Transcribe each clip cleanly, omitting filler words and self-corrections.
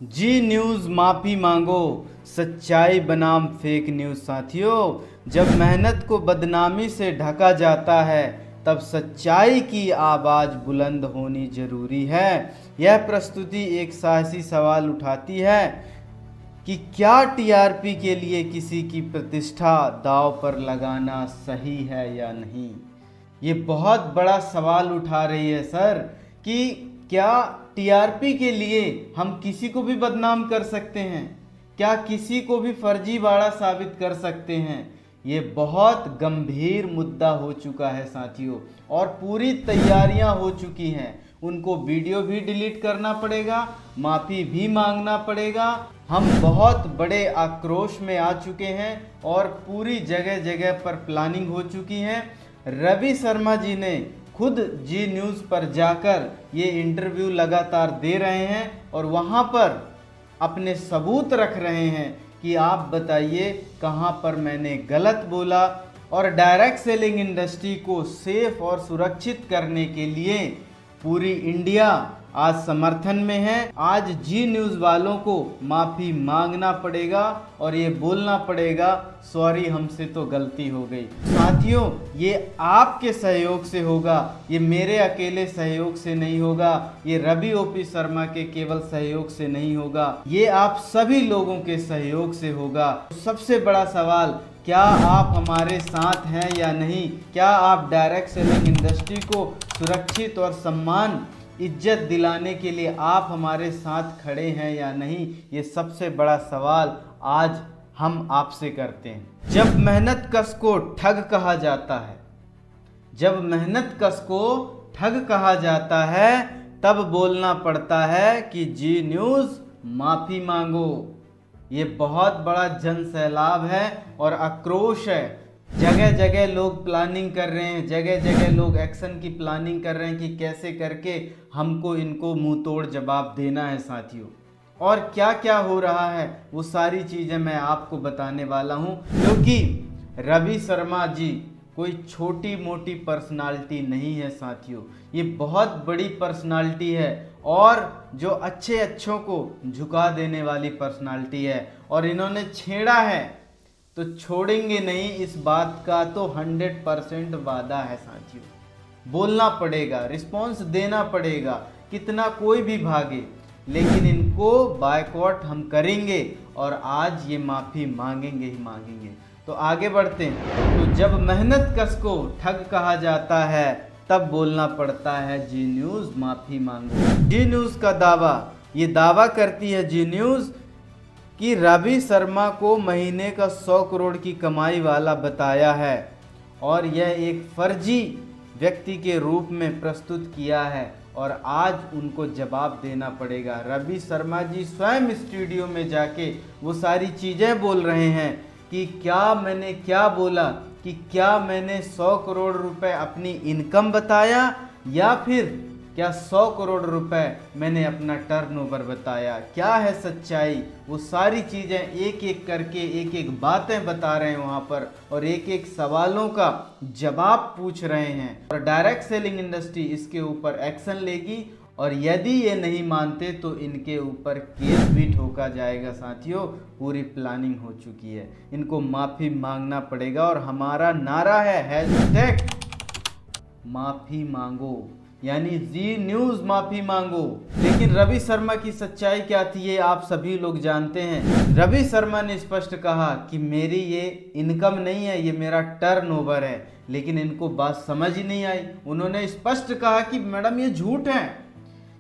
जी news माफ़ी मांगो, सच्चाई बनाम फेक न्यूज़। साथियों, जब मेहनत को बदनामी से ढका जाता है तब सच्चाई की आवाज़ बुलंद होनी ज़रूरी है। यह प्रस्तुति एक साहसी सवाल उठाती है कि क्या टीआरपी के लिए किसी की प्रतिष्ठा दांव पर लगाना सही है या नहीं। ये बहुत बड़ा सवाल उठा रही है सर कि क्या टीआरपी के लिए हम किसी को भी बदनाम कर सकते हैं, क्या किसी को भी फर्जीवाड़ा साबित कर सकते हैं। ये बहुत गंभीर मुद्दा हो चुका है साथियों, और पूरी तैयारियां हो चुकी हैं। उनको वीडियो भी डिलीट करना पड़ेगा, माफ़ी भी मांगना पड़ेगा। हम बहुत बड़े आक्रोश में आ चुके हैं और पूरी जगह जगह पर प्लानिंग हो चुकी है। रवि शर्मा जी ने खुद जी न्यूज़ पर जाकर ये इंटरव्यू लगातार दे रहे हैं और वहाँ पर अपने सबूत रख रहे हैं कि आप बताइए कहाँ पर मैंने गलत बोला। और डायरेक्ट सेलिंग इंडस्ट्री को सेफ और सुरक्षित करने के लिए पूरी इंडिया आज समर्थन में है। आज जी न्यूज़ वालों को माफ़ी मांगना पड़ेगा और ये बोलना पड़ेगा, सॉरी हमसे तो गलती हो गई। साथियों, ये आपके सहयोग से होगा, ये मेरे अकेले सहयोग से नहीं होगा, ये रवि ओपी शर्मा के केवल सहयोग से नहीं होगा, ये आप सभी लोगों के सहयोग से होगा। सबसे बड़ा सवाल, क्या आप हमारे साथ हैं या नहीं? क्या आप डायरेक्ट सेलिंग इंडस्ट्री को सुरक्षित और सम्मान इज्जत दिलाने के लिए आप हमारे साथ खड़े हैं या नहीं? ये सबसे बड़ा सवाल आज हम आपसे करते हैं। जब मेहनत कश को ठग कहा जाता है, जब मेहनत कश को ठग कहा जाता है, तब बोलना पड़ता है कि जी न्यूज़ माफ़ी मांगो। ये बहुत बड़ा जन सैलाब है और आक्रोश है। जगह जगह लोग प्लानिंग कर रहे हैं, जगह जगह लोग एक्शन की प्लानिंग कर रहे हैं कि कैसे करके हमको इनको मुंह तोड़ जवाब देना है साथियों। और क्या क्या हो रहा है वो सारी चीज़ें मैं आपको बताने वाला हूं, क्योंकि रवि शर्मा जी कोई छोटी मोटी पर्सनालिटी नहीं है साथियों। ये बहुत बड़ी पर्सनालिटी है और जो अच्छे अच्छों को झुका देने वाली पर्सनालिटी है। और इन्होंने छेड़ा है तो छोड़ेंगे नहीं, इस बात का तो 100% वादा है साथियों। बोलना पड़ेगा, रिस्पॉन्स देना पड़ेगा, कितना कोई भी भागे, लेकिन इनको बायकॉट हम करेंगे और आज ये माफ़ी मांगेंगे ही मांगेंगे। तो आगे बढ़ते हैं। तो जब मेहनत कश को ठग कहा जाता है तब बोलना पड़ता है जी न्यूज़ माफ़ी मांगो। जी न्यूज़ का दावा, ये दावा करती है जी न्यूज़ कि रवि शर्मा को महीने का 100 करोड़ की कमाई वाला बताया है और यह एक फर्जी व्यक्ति के रूप में प्रस्तुत किया है और आज उनको जवाब देना पड़ेगा। रवि शर्मा जी स्वयं स्टूडियो में जाके वो सारी चीज़ें बोल रहे हैं कि क्या मैंने क्या बोला, कि क्या मैंने 100 करोड़ रुपए अपनी इनकम बताया या फिर क्या 100 करोड़ रुपए मैंने अपना टर्नओवर बताया, क्या है सच्चाई। वो सारी चीज़ें एक एक करके एक एक बातें बता रहे हैं वहाँ पर और एक एक सवालों का जवाब पूछ रहे हैं। और डायरेक्ट सेलिंग इंडस्ट्री इसके ऊपर एक्शन लेगी और यदि ये नहीं मानते तो इनके ऊपर केस भी ठोका जाएगा साथियों। पूरी प्लानिंग हो चुकी है, इनको माफ़ी मांगना पड़ेगा और हमारा नारा है हैशटैग माफ़ी मांगो, यानी जी न्यूज़ माफ़ी मांगो। लेकिन रवि शर्मा की सच्चाई क्या थी ये आप सभी लोग जानते हैं। रवि शर्मा ने स्पष्ट कहा कि मेरी ये इनकम नहीं है, ये मेरा टर्नओवर है, लेकिन इनको बात समझ ही नहीं आई। उन्होंने स्पष्ट कहा कि मैडम ये झूठ है,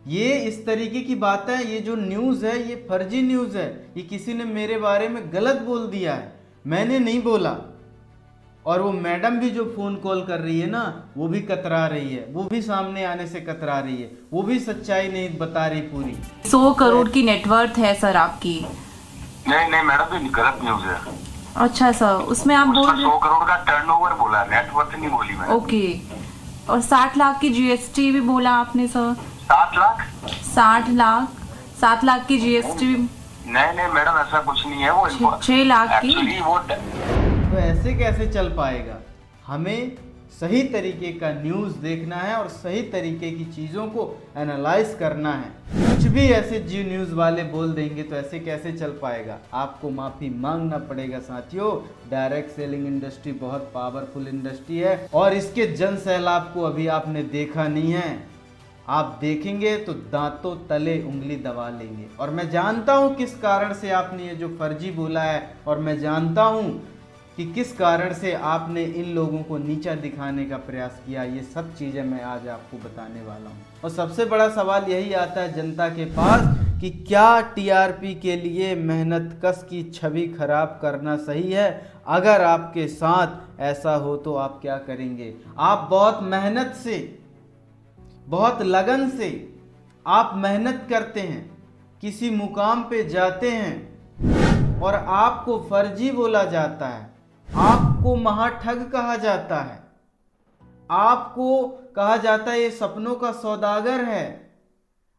ये इस तरीके की बात है, ये जो न्यूज़ है ये फर्जी न्यूज़ है, ये किसी ने मेरे बारे में गलत बोल दिया है, मैंने नहीं बोला। और वो मैडम भी जो फ़ोन कॉल कर रही है ना, वो भी कतरा रही है, वो भी सामने आने से कतरा रही है, वो भी सच्चाई नहीं बता रही पूरी। 100 करोड़ की नेटवर्थ है सर आपकी। नहीं नहीं मैडम, ये गलत न्यूज़ है। अच्छा सर, उसमें आप बोल रहे 100 करोड़ का टर्नओवर बोला, नेटवर्थ नहीं बोली मैंने। ओके, और 60 लाख की जीएसटी भी बोला आपने सर। 7 लाख 7 लाख की जीएसटी भी। नहीं मैडम, ऐसा कुछ नहीं है। वो 6 लाख की। एक्चुअली वो तो ऐसे कैसे चल पाएगा? हमें सही तरीके का न्यूज़ देखना है और सही तरीके की चीज़ों को एनालाइज करना है। कुछ भी ऐसे जी न्यूज़ वाले बोल देंगे तो ऐसे कैसे चल पाएगा, आपको माफ़ी मांगना पड़ेगा साथियों। डायरेक्ट सेलिंग इंडस्ट्री बहुत पावरफुल इंडस्ट्री है और इसके जन सैलाब को अभी आपने देखा नहीं है। आप देखेंगे तो दांतों तले उंगली दबा लेंगे। और मैं जानता हूं किस कारण से आपने ये जो फर्जी बोला है, और मैं जानता हूं कि किस कारण से आपने इन लोगों को नीचा दिखाने का प्रयास किया। ये सब चीज़ें मैं आज आपको बताने वाला हूं। और सबसे बड़ा सवाल यही आता है जनता के पास कि क्या टीआरपी के लिए मेहनत कश की छवि खराब करना सही है? अगर आपके साथ ऐसा हो तो आप क्या करेंगे? आप बहुत मेहनत से, बहुत लगन से आप मेहनत करते हैं, किसी मुकाम पे जाते हैं और आपको फर्जी बोला जाता है, आपको महाठग कहा जाता है, आपको कहा जाता है ये सपनों का सौदागर है,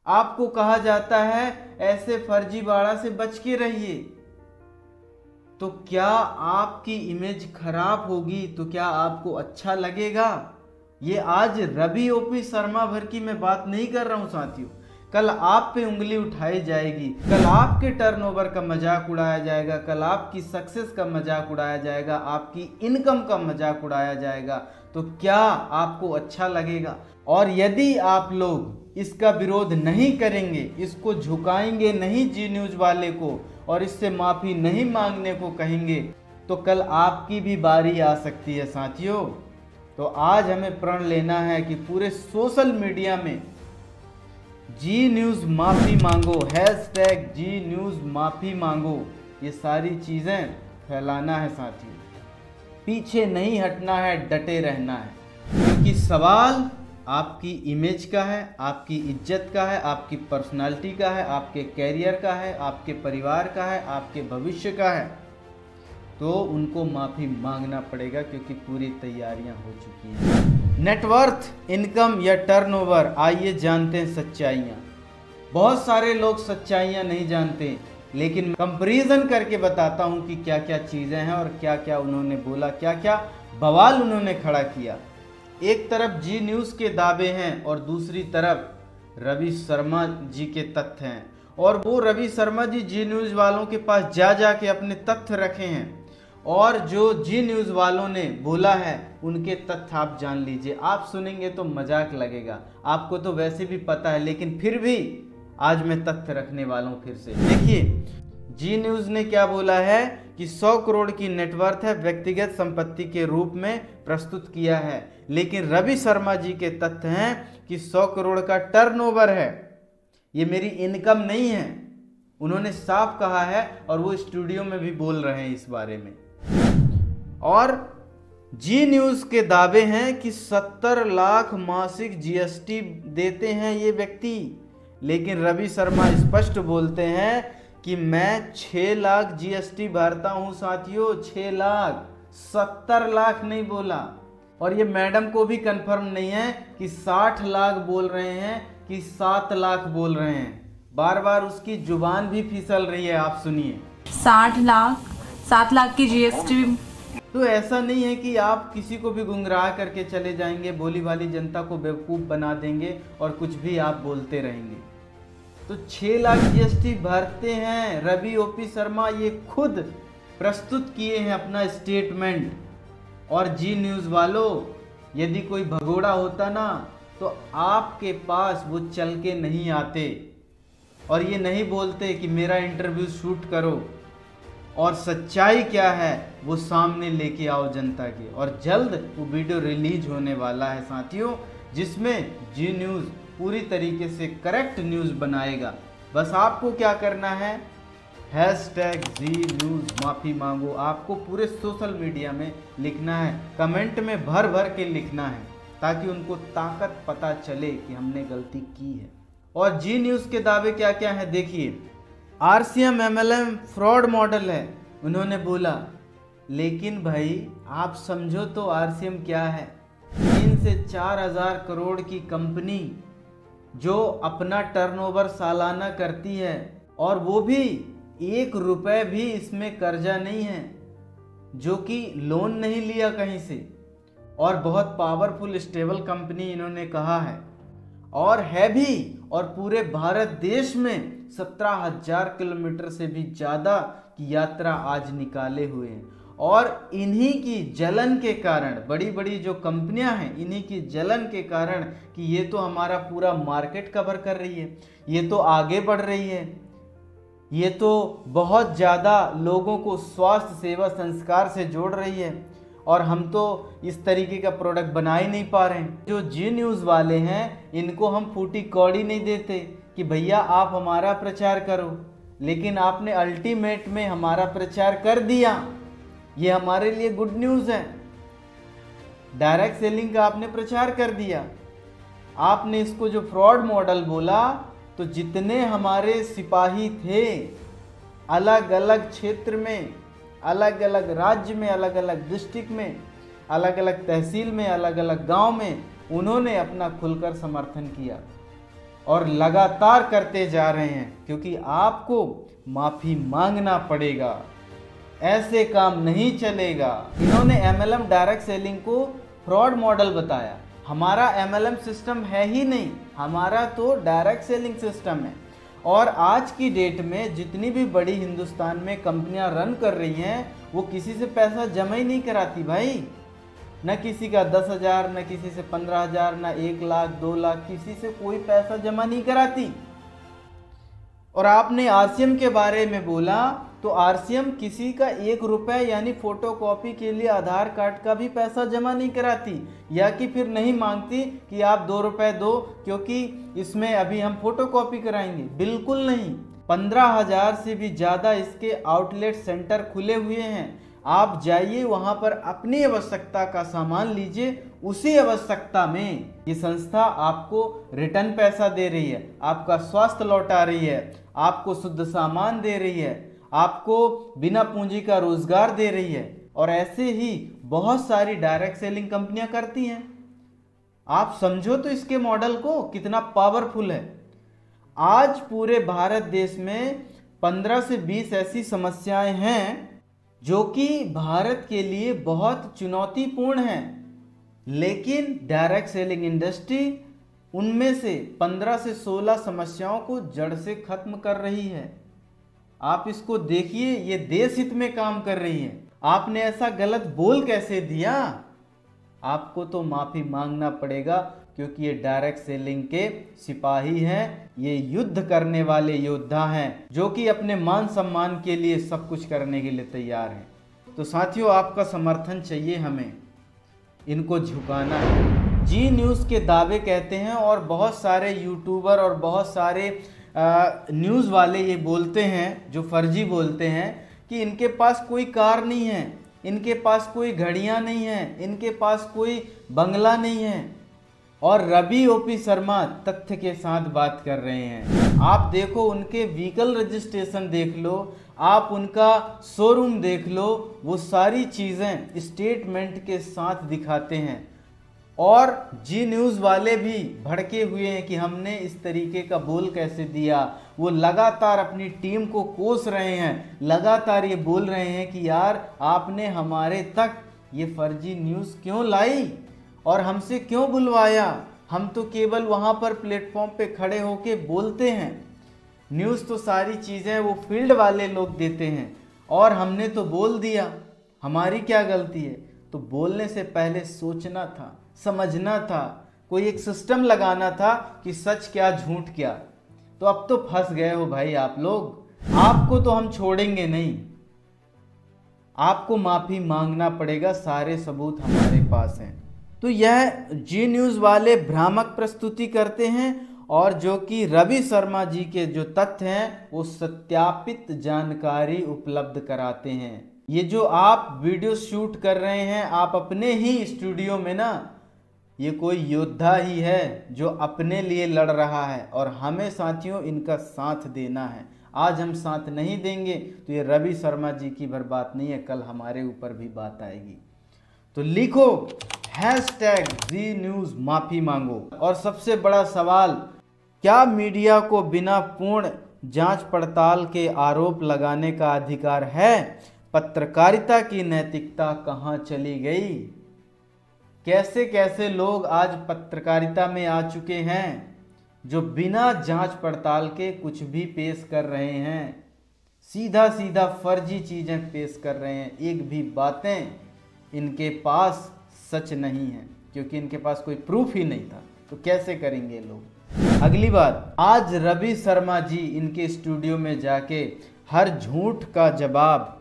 आपको कहा जाता है ऐसे फर्जीवाड़ा से बच के रहिए। तो क्या आपकी इमेज खराब होगी? तो क्या आपको अच्छा लगेगा? ये आज रवि ओपी शर्मा भर की मैं बात नहीं कर रहा हूं साथियों। कल आप पे उंगली उठाई जाएगी, कल आपके टर्नओवर का मजाक उड़ाया जाएगा, कल आपकी सक्सेस का मजाक उड़ाया जाएगा, आपकी इनकम का मजाक उड़ाया जाएगा। तो क्या आपको अच्छा लगेगा? और यदि आप लोग इसका विरोध नहीं करेंगे, इसको झुकाएंगे नहीं जी न्यूज़ वाले को और इससे माफ़ी नहीं मांगने को कहेंगे, तो कल आपकी भी बारी आ सकती है साथियों। तो आज हमें प्रण लेना है कि पूरे सोशल मीडिया में जी न्यूज़ माफ़ी मांगो, हैशटैग जी न्यूज़ माफ़ी मांगो, ये सारी चीज़ें फैलाना है साथियों। पीछे नहीं हटना है, डटे रहना है, क्योंकि सवाल आपकी इमेज का है, आपकी इज्जत का है, आपकी पर्सनालिटी का है, आपके कैरियर का है, आपके परिवार का है, आपके भविष्य का है। तो उनको माफ़ी मांगना पड़ेगा क्योंकि पूरी तैयारियां हो चुकी हैं। नेटवर्थ, इनकम या टर्नओवर, आइए जानते हैं सच्चाइयाँ। बहुत सारे लोग सच्चाइयाँ नहीं जानते, लेकिन कंपैरिजन करके बताता हूँ कि क्या क्या चीज़ें हैं और क्या क्या उन्होंने बोला, क्या क्या बवाल उन्होंने खड़ा किया। एक तरफ जी न्यूज़ के दावे हैं और दूसरी तरफ रवि शर्मा जी के तथ्य हैं। और वो रवि शर्मा जी न्यूज़ वालों के पास जा के अपने तथ्य रखे हैं, और जो जी न्यूज़ वालों ने बोला है उनके तथ्य आप जान लीजिए। आप सुनेंगे तो मजाक लगेगा, आपको तो वैसे भी पता है, लेकिन फिर भी आज मैं तथ्य रखने वाला हूँ फिर से। देखिए, जी न्यूज़ ने क्या बोला है कि 100 करोड़ की नेटवर्थ है, व्यक्तिगत संपत्ति के रूप में प्रस्तुत किया है। लेकिन रवि शर्मा जी के तथ्य हैं कि 100 करोड़ का टर्नओवर है, ये मेरी इनकम नहीं है। उन्होंने साफ कहा है और वो स्टूडियो में भी बोल रहे हैं इस बारे में। और जी न्यूज़ के दावे हैं कि 70 लाख मासिक जीएसटी देते हैं ये व्यक्ति, लेकिन रवि शर्मा स्पष्ट बोलते हैं कि मैं 6 लाख जीएसटी भरता हूं साथियों, 6 लाख, 70 लाख नहीं बोला। और ये मैडम को भी कंफर्म नहीं है कि 60 लाख बोल रहे हैं कि 7 लाख बोल रहे हैं। बार बार उसकी जुबान भी फिसल रही है, आप सुनिए। 7 लाख की जीएसटी। तो ऐसा नहीं है कि आप किसी को भी गुमराह करके चले जाएंगे, भोली भाली जनता को बेवकूफ़ बना देंगे और कुछ भी आप बोलते रहेंगे। तो 6 लाख जीएसटी भरते हैं रवि ओपी शर्मा, ये खुद प्रस्तुत किए हैं अपना स्टेटमेंट। और जी न्यूज़ वालों, यदि कोई भगोड़ा होता ना तो आपके पास वो चल के नहीं आते और ये नहीं बोलते कि मेरा इंटरव्यू शूट करो और सच्चाई क्या है वो सामने लेके आओ जनता के। और जल्द वो वीडियो रिलीज होने वाला है साथियों, जिसमें जी न्यूज़ पूरी तरीके से करेक्ट न्यूज़ बनाएगा। बस आपको क्या करना है, हैशटैग जी न्यूज़ माफ़ी मांगो आपको पूरे सोशल मीडिया में लिखना है, कमेंट में भर भर के लिखना है, ताकि उनको ताकत पता चले कि हमने गलती की है। और जी न्यूज़ के दावे क्या क्या है देखिए। आरसीएम एमएलएम फ्रॉड मॉडल है, उन्होंने बोला। लेकिन भाई आप समझो तो आरसीएम क्या है। 3 से 4 हज़ार करोड़ की कंपनी जो अपना टर्नओवर सालाना करती है, और वो भी 1 रुपए भी इसमें कर्जा नहीं है, जो कि लोन नहीं लिया कहीं से, और बहुत पावरफुल स्टेबल कंपनी इन्होंने कहा है, और है भी। और पूरे भारत देश में 17,000 किलोमीटर से भी ज़्यादा की यात्रा आज निकाले हुए हैं। और इन्हीं की जलन के कारण, बड़ी बड़ी जो कंपनियां हैं, इन्हीं की जलन के कारण कि ये तो हमारा पूरा मार्केट कवर कर रही है, ये तो आगे बढ़ रही है, ये तो बहुत ज़्यादा लोगों को स्वास्थ्य सेवा संस्कार से जोड़ रही है, और हम तो इस तरीके का प्रोडक्ट बना ही नहीं पा रहे हैं। जो जी न्यूज़ वाले हैं, इनको हम फूटी कौड़ी नहीं देते कि भैया आप हमारा प्रचार करो, लेकिन आपने अल्टीमेट में हमारा प्रचार कर दिया। ये हमारे लिए गुड न्यूज़ है। डायरेक्ट सेलिंग का आपने प्रचार कर दिया। आपने इसको जो फ्रॉड मॉडल बोला, तो जितने हमारे सिपाही थे अलग अलग क्षेत्र में, अलग अलग राज्य में, अलग अलग डिस्ट्रिक्ट में, अलग अलग तहसील में, अलग अलग गांव में, उन्होंने अपना खुलकर समर्थन किया और लगातार करते जा रहे हैं, क्योंकि आपको माफ़ी मांगना पड़ेगा। ऐसे काम नहीं चलेगा। इन्होंने MLM डायरेक्ट सेलिंग को फ्रॉड मॉडल बताया। हमारा MLM सिस्टम है ही नहीं, हमारा तो डायरेक्ट सेलिंग सिस्टम है। और आज की डेट में जितनी भी बड़ी हिंदुस्तान में कंपनियां रन कर रही हैं, वो किसी से पैसा जमा ही नहीं कराती भाई। न किसी का 10,000, न किसी से 15,000, न 1 लाख 2 लाख, किसी से कोई पैसा जमा नहीं कराती। और आपने RCM के बारे में बोला, तो RCM किसी का 1 रुपये यानी फोटो कॉपी के लिए आधार कार्ड का भी पैसा जमा नहीं कराती, या कि फिर नहीं मांगती कि आप 2 रुपये दो क्योंकि इसमें अभी हम फोटो कॉपी कराएंगे। बिल्कुल नहीं। 15,000 से भी ज़्यादा इसके आउटलेट सेंटर खुले हुए हैं। आप जाइए वहाँ पर अपनी आवश्यकता का सामान लीजिए, उसी आवश्यकता में ये संस्था आपको रिटर्न पैसा दे रही है, आपका स्वास्थ्य लौटा रही है, आपको शुद्ध सामान दे रही है, आपको बिना पूंजी का रोजगार दे रही है। और ऐसे ही बहुत सारी डायरेक्ट सेलिंग कंपनियां करती हैं। आप समझो तो इसके मॉडल को कितना पावरफुल है। आज पूरे भारत देश में 15 से 20 ऐसी समस्याएं हैं जो कि भारत के लिए बहुत चुनौतीपूर्ण हैं, लेकिन डायरेक्ट सेलिंग इंडस्ट्री उनमें से 15 से 16 समस्याओं को जड़ से खत्म कर रही है। आप इसको देखिए, ये देश हित में काम कर रही है। आपने ऐसा गलत बोल कैसे दिया? आपको तो माफ़ी मांगना पड़ेगा, क्योंकि ये डायरेक्ट सेलिंग के सिपाही हैं। ये युद्ध करने वाले योद्धा हैं, जो कि अपने मान सम्मान के लिए सब कुछ करने के लिए तैयार हैं। तो साथियों, आपका समर्थन चाहिए हमें, इनको झुकाना है। जी न्यूज़ के दावे कहते हैं, और बहुत सारे यूट्यूबर और बहुत सारे न्यूज़ वाले ये बोलते हैं, जो फर्जी बोलते हैं, कि इनके पास कोई कार नहीं है, इनके पास कोई घड़ियां नहीं है, इनके पास कोई बंगला नहीं है। और रवि OP शर्मा तथ्य के साथ बात कर रहे हैं। आप देखो, उनके व्हीकल रजिस्ट्रेशन देख लो, आप उनका शोरूम देख लो, वो सारी चीज़ें स्टेटमेंट के साथ दिखाते हैं। और जी न्यूज़ वाले भी भड़के हुए हैं कि हमने इस तरीके का बोल कैसे दिया। वो लगातार अपनी टीम को कोस रहे हैं, लगातार ये बोल रहे हैं कि यार आपने हमारे तक ये फर्जी न्यूज़ क्यों लाई और हमसे क्यों बुलवाया। हम तो केवल वहाँ पर प्लेटफॉर्म पे खड़े होके बोलते हैं। न्यूज़ तो सारी चीज़ें वो फील्ड वाले लोग देते हैं, और हमने तो बोल दिया। हमारी क्या गलती है? तो बोलने से पहले सोचना था, समझना था, कोई एक सिस्टम लगाना था कि सच क्या झूठ क्या। तो अब तो फंस गए हो भाई आप लोग। आपको तो हम छोड़ेंगे नहीं, आपको माफ़ी मांगना पड़ेगा। सारे सबूत हमारे पास हैं। तो यह जी न्यूज़ वाले भ्रामक प्रस्तुति करते हैं, और जो कि रवि शर्मा जी के जो तथ्य हैं वो सत्यापित जानकारी उपलब्ध कराते हैं। ये जो आप वीडियो शूट कर रहे हैं आप अपने ही स्टूडियो में ना, ये कोई योद्धा ही है जो अपने लिए लड़ रहा है, और हमें साथियों इनका साथ देना है। आज हम साथ नहीं देंगे तो ये रवि शर्मा जी की भर बात नहीं है, कल हमारे ऊपर भी बात आएगी। तो लिखो #जी न्यूज़ माफ़ी मांगो। और सबसे बड़ा सवाल, क्या मीडिया को बिना पूर्ण जांच पड़ताल के आरोप लगाने का अधिकार है? पत्रकारिता की नैतिकता कहाँ चली गई? कैसे कैसे लोग आज पत्रकारिता में आ चुके हैं जो बिना जांच पड़ताल के कुछ भी पेश कर रहे हैं, सीधा सीधा फर्जी चीज़ें पेश कर रहे हैं। एक भी बातें इनके पास सच नहीं है, क्योंकि इनके पास कोई प्रूफ ही नहीं था, तो कैसे करेंगे लोग। अगली बात, आज रवि शर्मा जी इनके स्टूडियो में जाके हर झूठ का जवाब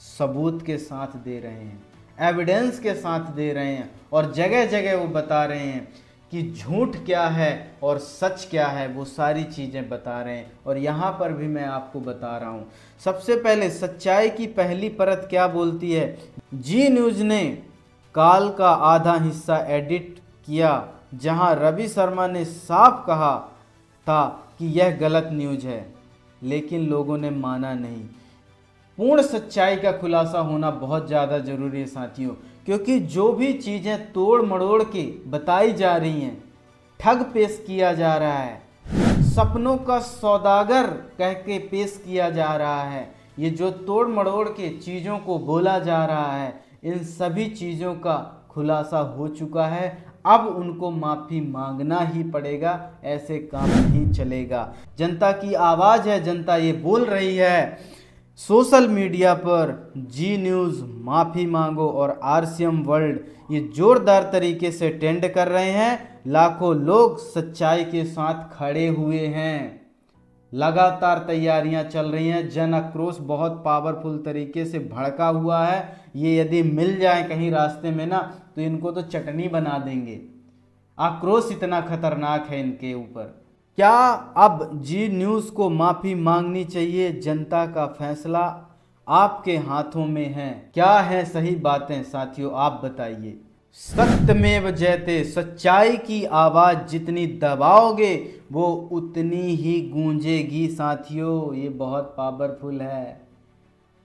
सबूत के साथ दे रहे हैं, एविडेंस के साथ दे रहे हैं, और जगह जगह वो बता रहे हैं कि झूठ क्या है और सच क्या है, वो सारी चीज़ें बता रहे हैं। और यहाँ पर भी मैं आपको बता रहा हूँ। सबसे पहले सच्चाई की पहली परत क्या बोलती है। जी न्यूज़ ने काल का आधा हिस्सा एडिट किया, जहाँ रवि शर्मा ने साफ कहा था कि यह गलत न्यूज़ है, लेकिन लोगों ने माना नहीं। पूर्ण सच्चाई का खुलासा होना बहुत ज़्यादा ज़रूरी है साथियों, क्योंकि जो भी चीज़ें तोड़ मड़ोड़ के बताई जा रही हैं, ठग पेश किया जा रहा है, सपनों का सौदागर कह के पेश किया जा रहा है, ये जो तोड़ मड़ोड़ के चीज़ों को बोला जा रहा है, इन सभी चीज़ों का खुलासा हो चुका है। अब उनको माफ़ी मांगना ही पड़ेगा, ऐसे काम नहीं चलेगा। जनता की आवाज़ है, जनता ये बोल रही है सोशल मीडिया पर, जी न्यूज़ माफ़ी मांगो और आरसीएम वर्ल्ड ये जोरदार तरीके से ट्रेंड कर रहे हैं। लाखों लोग सच्चाई के साथ खड़े हुए हैं, लगातार तैयारियां चल रही हैं। जन आक्रोश बहुत पावरफुल तरीके से भड़का हुआ है। ये यदि मिल जाए कहीं रास्ते में ना, तो इनको तो चटनी बना देंगे। आक्रोश इतना खतरनाक है इनके ऊपर। क्या अब जी न्यूज़ को माफ़ी मांगनी चाहिए? जनता का फैसला आपके हाथों में है। क्या है सही बातें साथियों, आप बताइए। सत्यमेव जयते, सच्चाई की आवाज़ जितनी दबाओगे वो उतनी ही गूंजेगी साथियों। ये बहुत पावरफुल है,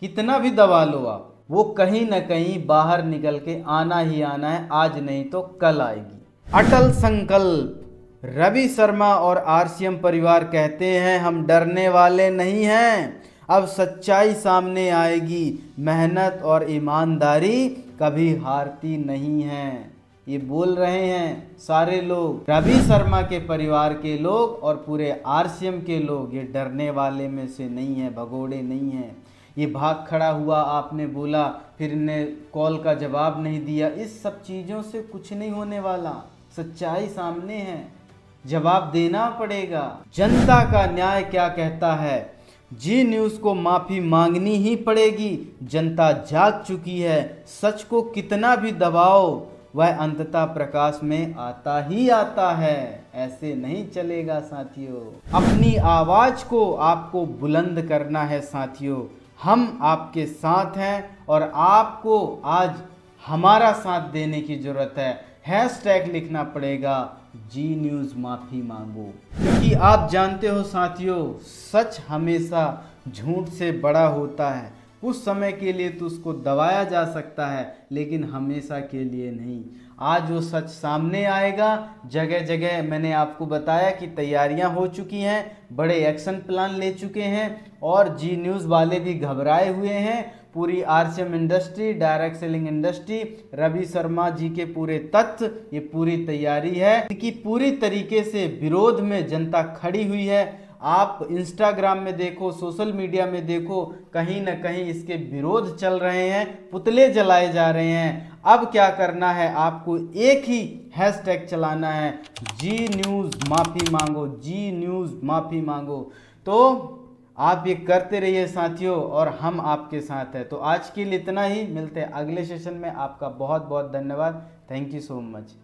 कितना भी दबा लो आप, वो कहीं ना कहीं बाहर निकल के आना ही आना है, आज नहीं तो कल आएगी। अटल संकल्प। रवि शर्मा और आरसीएम परिवार कहते हैं हम डरने वाले नहीं हैं, अब सच्चाई सामने आएगी, मेहनत और ईमानदारी कभी हारती नहीं है। ये बोल रहे हैं सारे लोग, रवि शर्मा के परिवार के लोग और पूरे आरसीएम के लोग। ये डरने वाले में से नहीं है, भगोड़े नहीं हैं। ये भाग खड़ा हुआ, आपने बोला, फिर ने कॉल का जवाब नहीं दिया, इस सब चीज़ों से कुछ नहीं होने वाला। सच्चाई सामने है, जवाब देना पड़ेगा। जनता का न्याय क्या कहता है? जी न्यूज़ को माफ़ी मांगनी ही पड़ेगी। जनता जाग चुकी है, सच को कितना भी दबाओ वह अंततः प्रकाश में आता ही आता है। ऐसे नहीं चलेगा साथियों। अपनी आवाज़ को आपको बुलंद करना है साथियों। हम आपके साथ हैं और आपको आज हमारा साथ देने की ज़रूरत है। हैशटैग लिखना पड़ेगा, जी न्यूज़ माफ़ी मांगो, क्योंकि आप जानते हो साथियों, सच हमेशा झूठ से बड़ा होता है। कुछ समय के लिए तो उसको दबाया जा सकता है, लेकिन हमेशा के लिए नहीं। आज वो सच सामने आएगा। जगह जगह मैंने आपको बताया कि तैयारियां हो चुकी हैं, बड़े एक्शन प्लान ले चुके हैं और जी न्यूज़ वाले भी घबराए हुए हैं। पूरी RCM industry, direct selling industry, Ravi Sharma ji के पूरे तथ्य, ये पूरी तैयारी है। इनकी पूरी तरीके से विरोध में जनता खड़ी हुई है। आप इंस्टाग्राम में देखो, सोशल मीडिया में देखो, कहीं ना कहीं इसके विरोध चल रहे हैं, पुतले जलाए जा रहे हैं। अब क्या करना है, आपको एक ही हैशटैग चलाना है, जी न्यूज़ माफ़ी मांगो, जी न्यूज़ माफ़ी मांगो। तो आप ये करते रहिए साथियों और हम आपके साथ हैं। तो आज के लिए इतना ही, मिलते हैं अगले सेशन में। आपका बहुत बहुत धन्यवाद। Thank you so much.